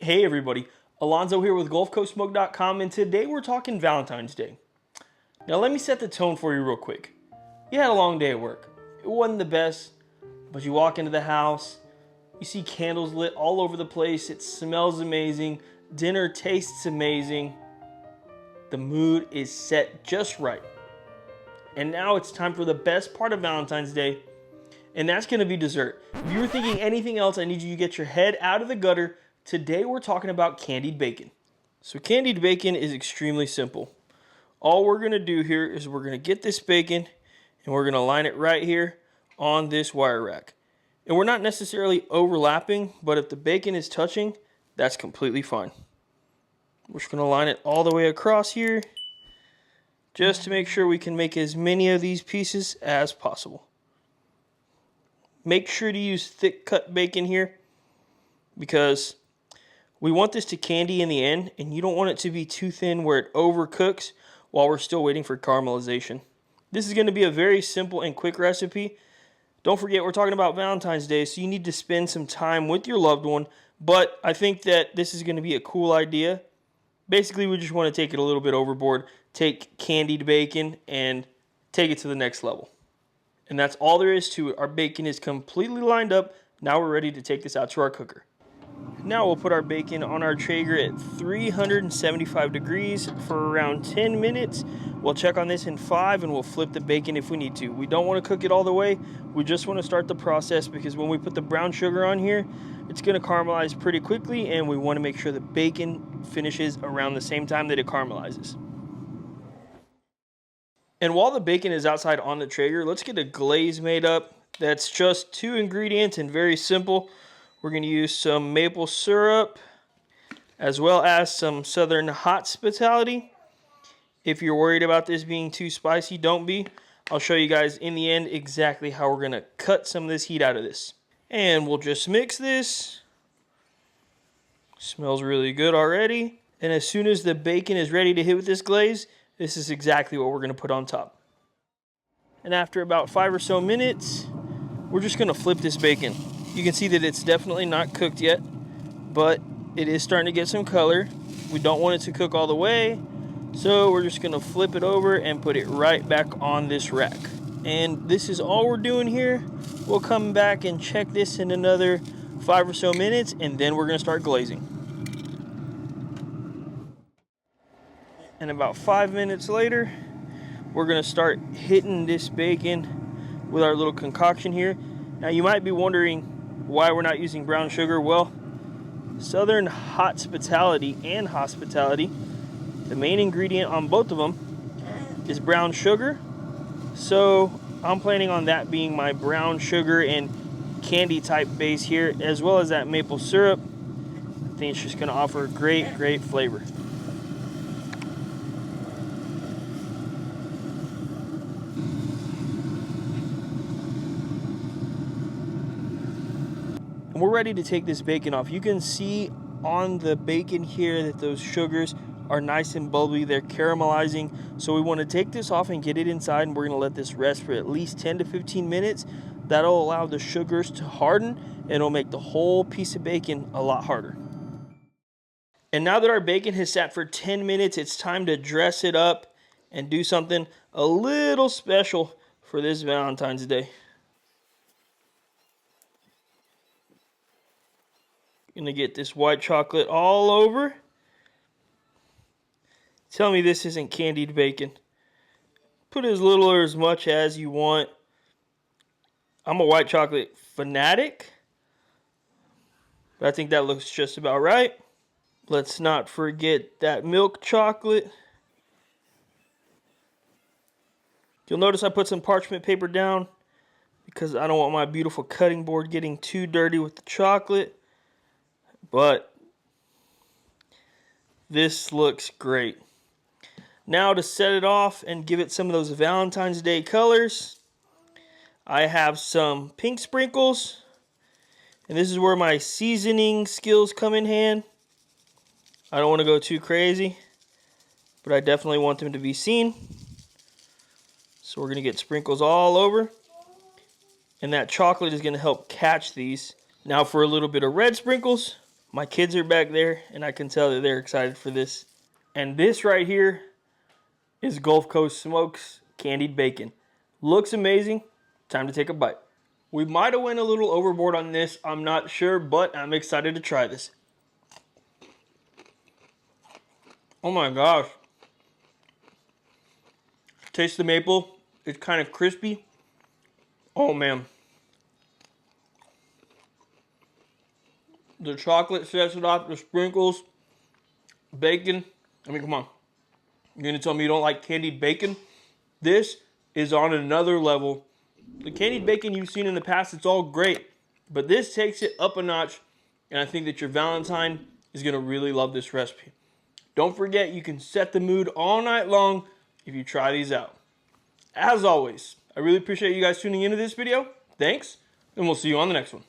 Hey everybody, Alonzo here with GulfCoastSmoke.com, and today we're talking Valentine's Day. Now let me set the tone for you real quick. You had a long day at work. It wasn't the best, but you walk into the house, you see candles lit all over the place, it smells amazing, dinner tastes amazing, the mood is set just right. And now it's time for the best part of Valentine's Day, and that's gonna be dessert. If you were thinking anything else, I need you to get your head out of the gutter. Today we're talking about candied bacon. So candied bacon is extremely simple. All we're gonna do here is we're gonna get this bacon and we're gonna line it right here on this wire rack. And we're not necessarily overlapping, but if the bacon is touching, that's completely fine. We're just gonna line it all the way across here just to make sure we can make as many of these pieces as possible. Make sure to use thick cut bacon here because we want this to candy in the end, and you don't want it to be too thin where it overcooks while we're still waiting for caramelization. This is going to be a very simple and quick recipe. Don't forget, we're talking about Valentine's Day, so you need to spend some time with your loved one, but I think that this is going to be a cool idea. Basically, we just want to take it a little bit overboard, take candied bacon, and take it to the next level. And that's all there is to it. Our bacon is completely lined up. Now we're ready to take this out to our cooker. Now we'll put our bacon on our Traeger at 375 degrees for around 10 minutes. We'll check on this in 5 and we'll flip the bacon if we need to. We don't want to cook it all the way. We just want to start the process because when we put the brown sugar on here, it's going to caramelize pretty quickly, and we want to make sure the bacon finishes around the same time that it caramelizes. And while the bacon is outside on the Traeger, let's get a glaze made up. That's just 2 ingredients and very simple. We're going to use some maple syrup as well as some Southern hospitality. If you're worried about this being too spicy, don't be. I'll show you guys in the end exactly how we're going to cut some of this heat out of this. And we'll just mix this. Smells really good already. And as soon as the bacon is ready to hit with this glaze, this is exactly what we're going to put on top. And after about 5 or so minutes, we're just going to flip this bacon. You can see that it's definitely not cooked yet, but it is starting to get some color. We don't want it to cook all the way, so we're just going to flip it over and put it right back on this rack. And this is all we're doing here. We'll come back and check this in another 5 or so minutes, and then we're going to start glazing. And about 5 minutes later, we're going to start hitting this bacon with our little concoction here. Now you might be wondering why we're not using brown sugar. Well, Southern hospitality and hospitality, the main ingredient on both of them is brown sugar. So I'm planning on that being my brown sugar and candy type base here, as well as that maple syrup. I think it's just going to offer a great flavor. And we're ready to take this bacon off. You can see on the bacon here that those sugars are nice and bubbly. They're caramelizing. So we want to take this off and get it inside, and we're going to let this rest for at least 10 to 15 minutes. That'll allow the sugars to harden, and it'll make the whole piece of bacon a lot harder. And now that our bacon has sat for 10 minutes, it's time to dress it up and do something a little special for this Valentine's Day. Gonna get this white chocolate all over. Tell me this isn't candied bacon. Put as little or as much as you want. I'm a white chocolate fanatic, but I think that looks just about right. Let's not forget that milk chocolate. You'll notice I put some parchment paper down because I don't want my beautiful cutting board getting too dirty with the chocolate. But this looks great. Now to set it off and give it some of those Valentine's Day colors, I have some pink sprinkles. And this is where my seasoning skills come in hand. I don't want to go too crazy, but I definitely want them to be seen. So we're going to get sprinkles all over. And that chocolate is going to help catch these. Now for a little bit of red sprinkles. My kids are back there, and I can tell that they're excited for this. And this right here is Gulf Coast Smokes Candied Bacon. Looks amazing. Time to take a bite. We might have went a little overboard on this, I'm not sure, but I'm excited to try this. Oh my gosh. Taste the maple. It's kind of crispy. Oh man. The chocolate sets it off, the sprinkles, bacon. I mean, come on. You're gonna tell me you don't like candied bacon? This is on another level. The candied bacon you've seen in the past, it's all great, but this takes it up a notch, and I think that your Valentine is gonna really love this recipe. Don't forget, you can set the mood all night long if you try these out. As always, I really appreciate you guys tuning into this video. Thanks, and we'll see you on the next one.